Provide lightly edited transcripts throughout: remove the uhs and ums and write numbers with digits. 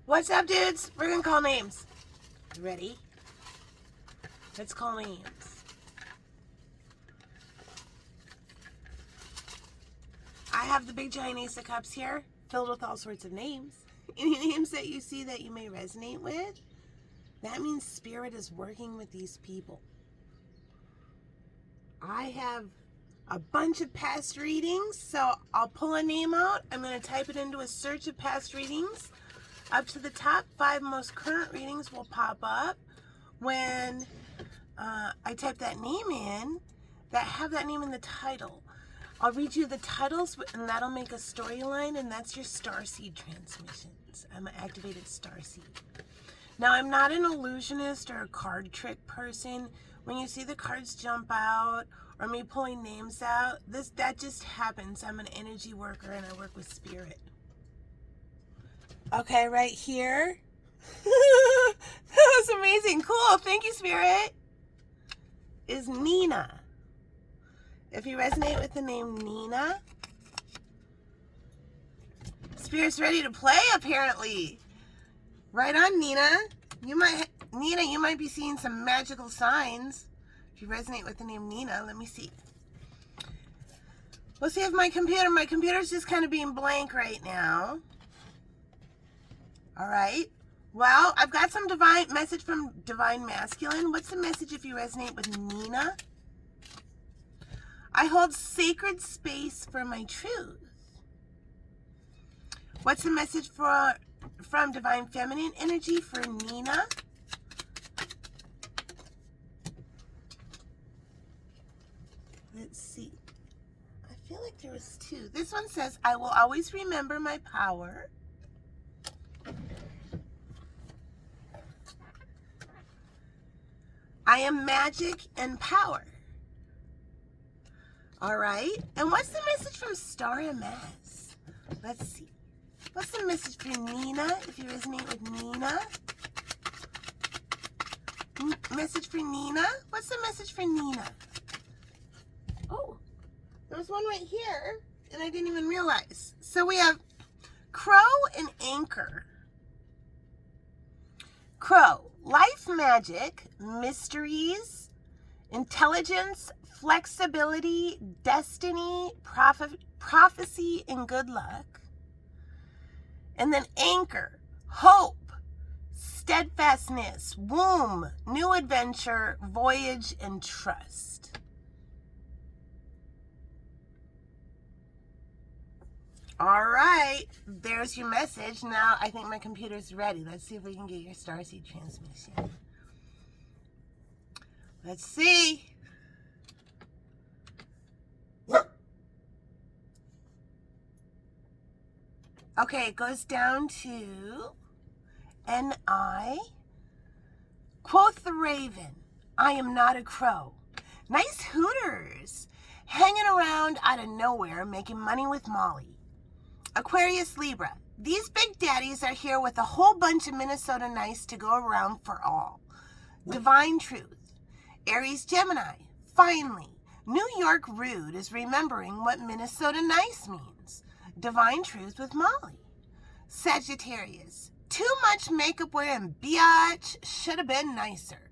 What's up, dudes? We're gonna call names. You ready? Let's call names. I have the big giant Ace of Cups here, filled with all sorts of names. Any names that you see that you may resonate with, that means Spirit is working with these people. I have a bunch of past readings, so I'll pull a name out. I'm going to type it into a search of past readings. Up to the top 5 most current readings will pop up when I type that name in, that have that name in the title. I'll read you the titles, and that'll make a storyline, and that's your Starseed transmissions. I'm an activated Starseed. Now, I'm not an illusionist or a card trick person. When you see the cards jump out, or me pulling names out, that just happens. I'm an energy worker, and I work with Spirit. Okay, right here. That was amazing. Cool. Thank you, Spirit. Is Nina. If you resonate with the name Nina, Spirit's ready to play, apparently. Right on, Nina. You might be seeing some magical signs. If you resonate with the name Nina, let me see. We'll see if my computer's just kind of being blank right now. All right. Well, I've got some message from Divine Masculine. What's the message if you resonate with Nina? I hold sacred space for my truth. What's the message from Divine Feminine Energy for Nina? Let's see. I feel like there was 2. This one says, I will always remember my power. I am magic and power. All right. And what's the message from Star MS? Let's see. What's the message for Nina, if you resonate with Nina? Message for Nina? What's the message for Nina? Oh, there was one right here, and I didn't even realize. So we have Crow and Anchor. Crow, life magic, mysteries, intelligence, flexibility, destiny, prophecy, and good luck. And then Anchor, hope, steadfastness, womb, new adventure, voyage, and trust. All right, there's your message. Now I think my computer's ready. Let's see if we can get your Starseed transmission. Let's see. Okay, it goes down to N.I. Quoth the raven, I am not a crow. Nice hooters. Hanging around out of nowhere, making money with Molly. Aquarius Libra, these big daddies are here with a whole bunch of Minnesota nice to go around for all. Divine truth. Aries Gemini, finally, New York rude is remembering what Minnesota nice means. Divine truth with Molly. Sagittarius, too much makeup wearing biatch, should have been nicer.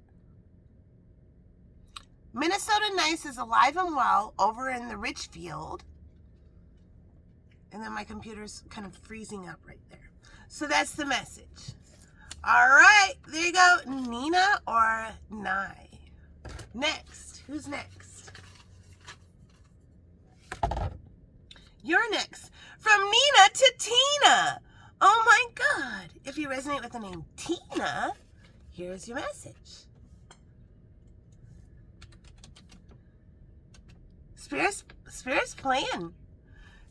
Minnesota nice is alive and well over in the Richfield. And then my computer's kind of freezing up right there. So that's the message. All right, there you go. Nina or Nye. Next. Who's next? You're next. From Nina to Tina. Oh my God. If you resonate with the name Tina, here's your message. Spirit's playing.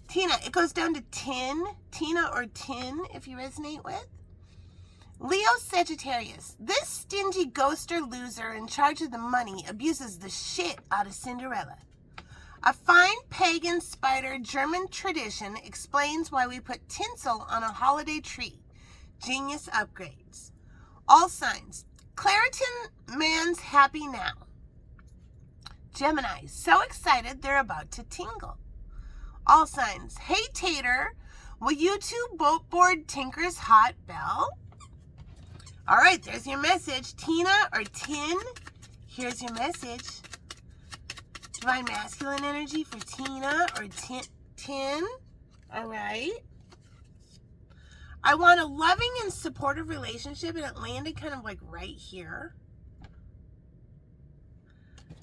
Tina, it goes down to 10. Tina or 10, if you resonate with. Leo Sagittarius. This stingy ghoster loser in charge of the money abuses the shit out of Cinderella. A fine pagan spider German tradition explains why we put tinsel on a holiday tree. Genius upgrades. All signs. Clairaudient man's happy now. Gemini, so excited they're about to tingle. All signs. Hey, Tater, will you two boat board Tinker's hot bell? All right, there's your message. Tina or Tin, here's your message. Divine masculine energy for Tina or Tin. All right. I want a loving and supportive relationship, and it landed kind of like right here.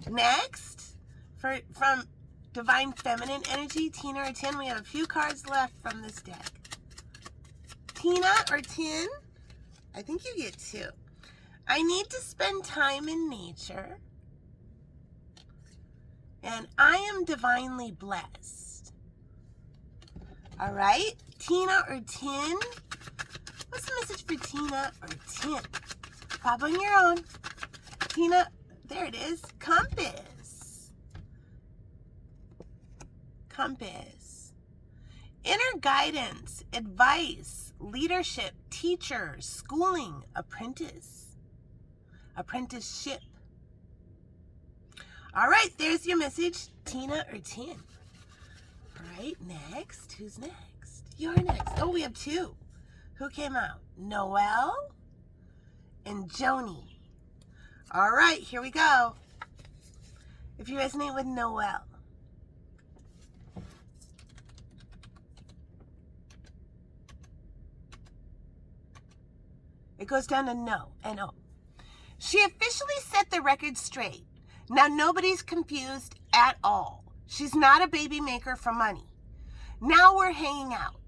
Next, from Divine Feminine Energy, Tina or Tin, we have a few cards left from this deck. Tina or Tin, I think you get 2. I need to spend time in nature, and I am divinely blessed. All right, Tina or Tin, what's the message for Tina or Tin? Pop on your own. Tina, there it is, Compass. Compass. Inner guidance, advice, leadership, teacher, schooling, apprentice, apprenticeship. All right, there's your message, Tina or Tin. All right, next. Who's next? You're next. Oh, we have 2. Who came out? Noelle and Joni. All right, here we go. If you resonate with Noelle, it goes down to no, N.O. She officially set the record straight. Now nobody's confused at all. She's not a baby maker for money. Now we're hanging out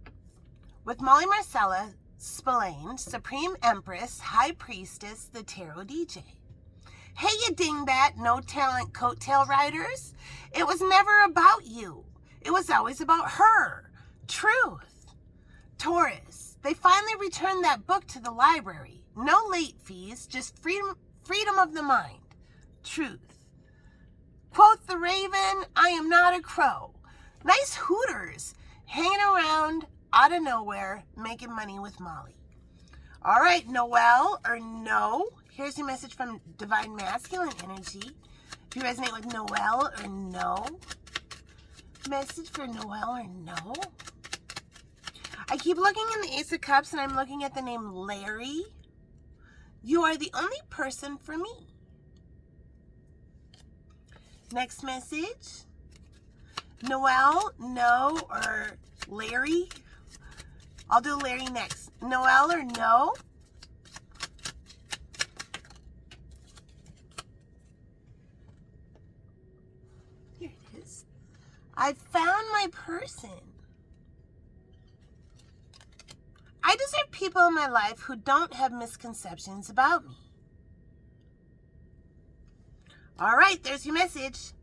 with Molly Marcella Spillane, Supreme Empress, High Priestess, the Tarot DJ. Hey, you dingbat, no talent coattail riders. It was never about you. It was always about her. Truth. Taurus, they finally returned that book to the library. No late fees, just freedom of the mind. Truth. Quoth the raven, I am not a crow. Nice hooters, hanging around out of nowhere, making money with Molly. All right, Noelle or no. Here's your message from Divine Masculine Energy. If you resonate with Noelle or no. Message for Noelle or no. I keep looking in the Ace of Cups and I'm looking at the name Larry. You are the only person for me. Next message. Noelle, no, or Larry. I'll do Larry next. Noelle or no. Here it is. I found my person. I deserve people in my life who don't have misconceptions about me. All right, there's your message.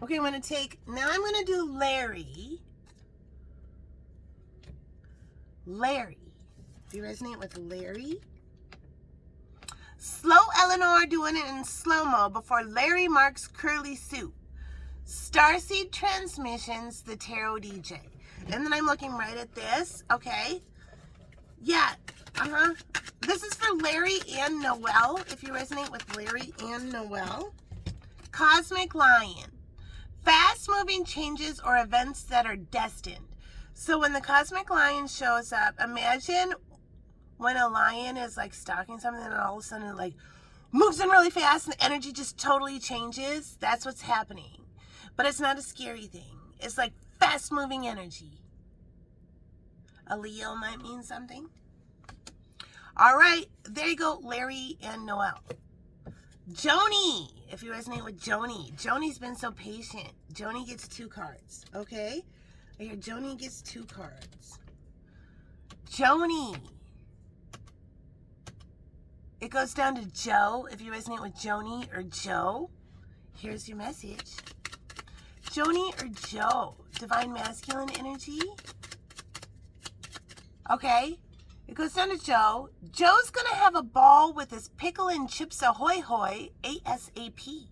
Okay, now I'm going to do Larry. Larry. Do you resonate with Larry? Slow Eleanor doing it in slow-mo before Larry marks curly suit. Starseed Transmissions, the Tarot DJ. And then I'm looking right at this. Okay. Yeah. This is for Larry and Noelle. If you resonate with Larry and Noelle. Cosmic Lion. Fast-moving changes or events that are destined. So when the Cosmic Lion shows up, imagine when a lion is like stalking something and all of a sudden it like moves in really fast and the energy just totally changes. That's what's happening. But it's not a scary thing. It's like fast-moving energy. A Leo might mean something. All right, there you go, Larry and Noelle. Joni, if you resonate with Joni. Joni's been so patient. Joni gets 2 cards, okay? Right here, Joni gets 2 cards. Joni. It goes down to Joe, if you resonate with Joni or Joe. Here's your message. Joni or Joe? Divine Masculine Energy. Okay. It goes down to Joe. Joe's going to have a ball with his pickle and chips ahoy hoy ASAP.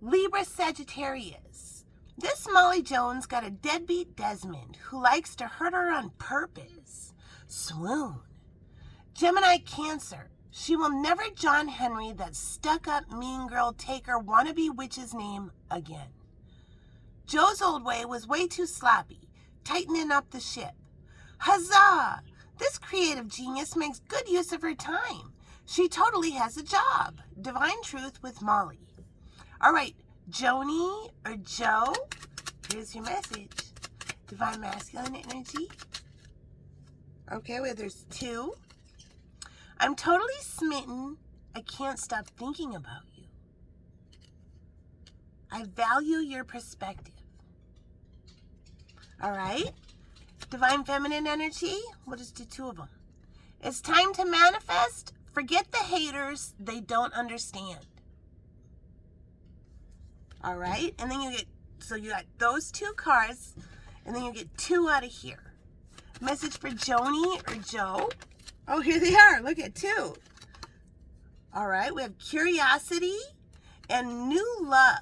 Libra Sagittarius. This Molly Jones got a deadbeat Desmond who likes to hurt her on purpose. Swoon. Gemini Cancer. She will never John Henry that stuck-up mean girl taker wannabe witch's name again. Joe's old way was way too sloppy, tightening up the ship. Huzzah! This creative genius makes good use of her time. She totally has a job. Divine Truth with Molly. All right, Joni or Joe, here's your message. Divine Masculine Energy. Okay, well, there's 2. I'm totally smitten. I can't stop thinking about you. I value your perspective. All right, Divine Feminine Energy. We'll just do 2 of them. It's time to manifest. Forget the haters. They don't understand. All right, and then you got those 2 cards, and then you get 2 out of here. Message for Joni or Joe. Oh, here they are. Look at 2. All right, we have curiosity and new love.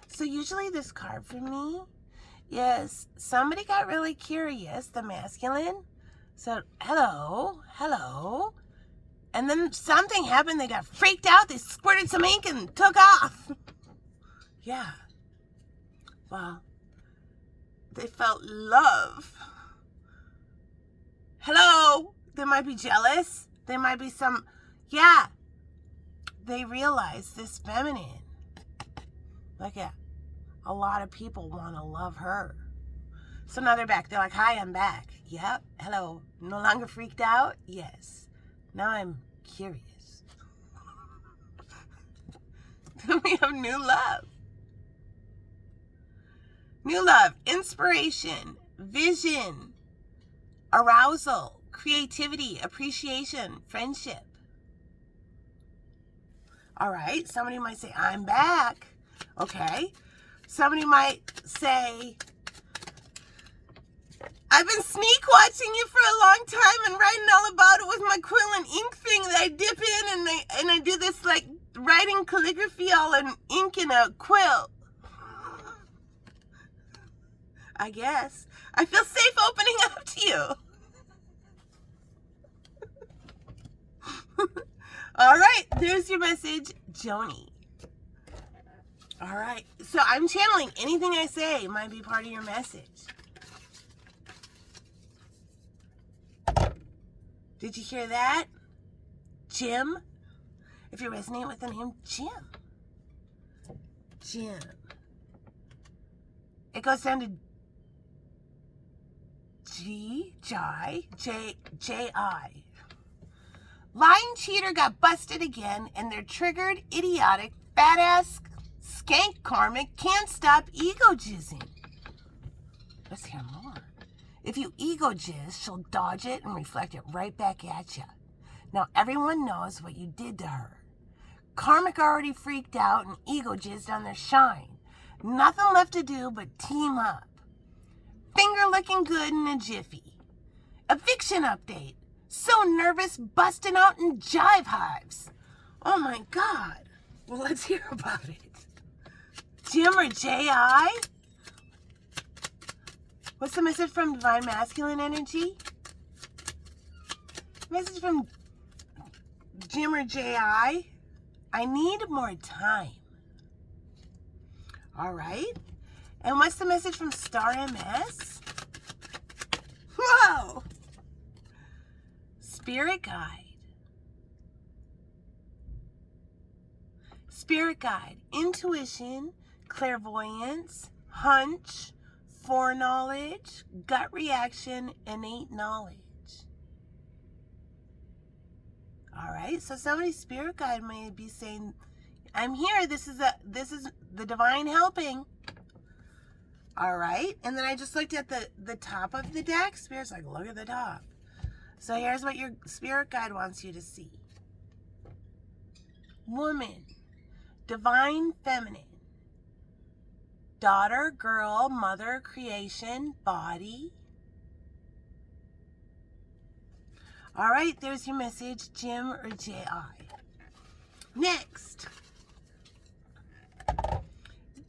So usually this card for me is somebody got really curious, the masculine. So, hello. And then something happened. They got freaked out. They squirted some ink and took off. Yeah. Well, they felt love. Hello. They might be jealous. They might be yeah. They realize this feminine. Look at, a lot of people want to love her. So now they're back. They're like, hi, I'm back. Yep. Hello. No longer freaked out? Yes. Now I'm curious. Then we have new love. New love, inspiration, vision, arousal, creativity, appreciation, friendship. All right. Somebody might say, I'm back. Okay. Somebody might say, I've been sneak watching you for a long time and writing all about it with my quill and ink thing that I dip in, and I do this like writing calligraphy all in ink in a quill. I guess. I feel safe opening up to you. All right, there's your message, Joni. All right, so I'm channeling. Anything I say might be part of your message. Did you hear that? Jim? If you resonate with the name Jim. Jim. It goes down to J-I. Lying cheater got busted again, and their triggered, idiotic, badass, skank karmic can't stop ego jizzing. Let's hear more. If you ego jizz, she'll dodge it and reflect it right back at you. Now everyone knows what you did to her. Karmic already freaked out and ego jizzed on their shine. Nothing left to do but team up. Finger looking good in a jiffy. Eviction update. So nervous, busting out in jive hives. Oh my God. Well, let's hear about it. Jim or J.I.? What's the message from Divine Masculine Energy? Message from Jim or J.I.? I need more time. All right. And what's the message from Star MS? Whoa! Spirit Guide. Spirit Guide. Intuition, clairvoyance, hunch, foreknowledge, gut reaction, innate knowledge. All right, so somebody's spirit guide may be saying, I'm here, this is the divine helping. All right, and then I just looked at the top of the deck. Spirit's like, look at the top. So here's what your spirit guide wants you to see. Woman, divine feminine, daughter, girl, mother, creation, body. All right, there's your message, Jim or J.I. Next,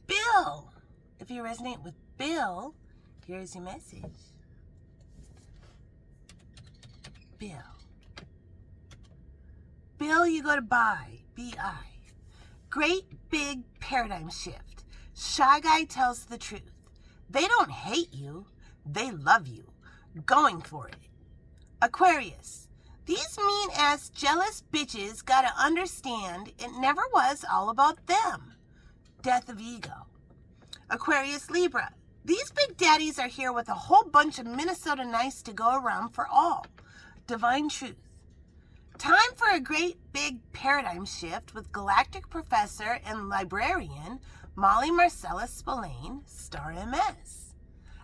Bill. If you resonate with Bill, here's your message. Bill. Bill, you go to buy, B-I. Great big paradigm shift. Shy guy tells the truth. They don't hate you. They love you. Going for it. Aquarius. These mean-ass jealous bitches gotta understand it never was all about them. Death of ego. Aquarius Libra. These big daddies are here with a whole bunch of Minnesota nice to go around for all. Divine truth. Time for a great big paradigm shift with galactic professor and librarian Molly Marcella Spillane, star MS.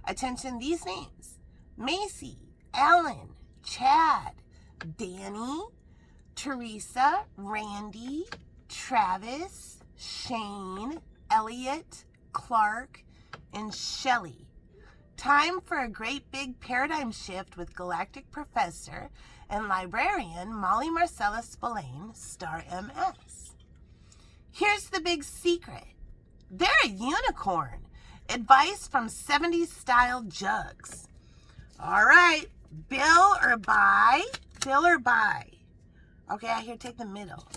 Attention these names. Macy, Alan, Chad, Danny, Teresa, Randy, Travis, Shane, Elliot, Clark, and Shelley. Time for a great big paradigm shift with galactic professor and librarian Molly Marcella Spillane, star MS. Here's the big secret. They're a unicorn. Advice from 70s style jugs. All right, bill or buy? Bill or buy? Okay, I hear take the middle.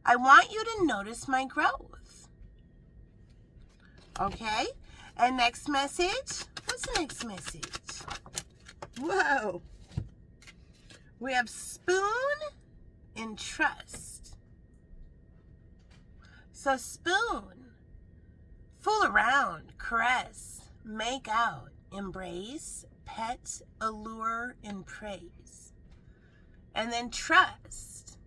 I want you to notice my growth. Okay, and next message. What's the next message? Whoa. We have spoon and trust. So spoon, fool around, caress, make out, embrace, pet, allure, and praise. And then trust,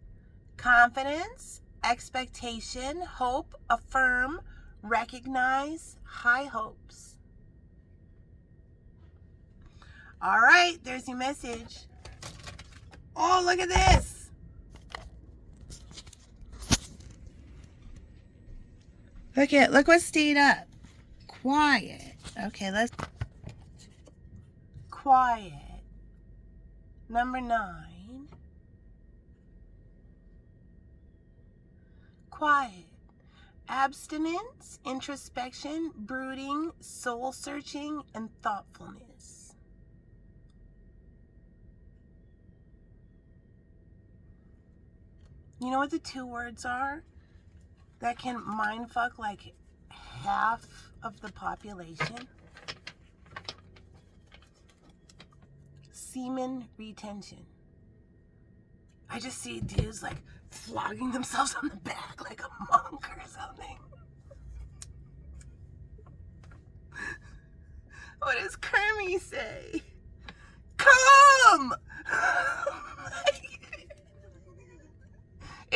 confidence, expectation, hope, affirm, recognize, high hopes. All right, there's your message. Oh, look at this. Look what stayed up. Quiet. Okay, let's. Quiet. Number 9. Quiet. Abstinence, introspection, brooding, soul searching, and thoughtfulness. You know what the 2 words are that can mindfuck like half of the population? Semen retention. I just see dudes like flogging themselves on the back like a monk or something. What does Kermie say? Come!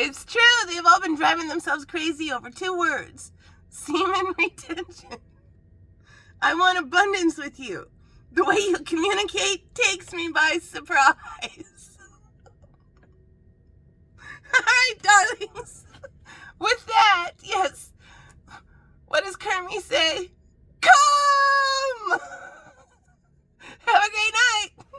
It's true, they've all been driving themselves crazy over 2 words. Semen retention. I want abundance with you. The way you communicate takes me by surprise. All right, darlings.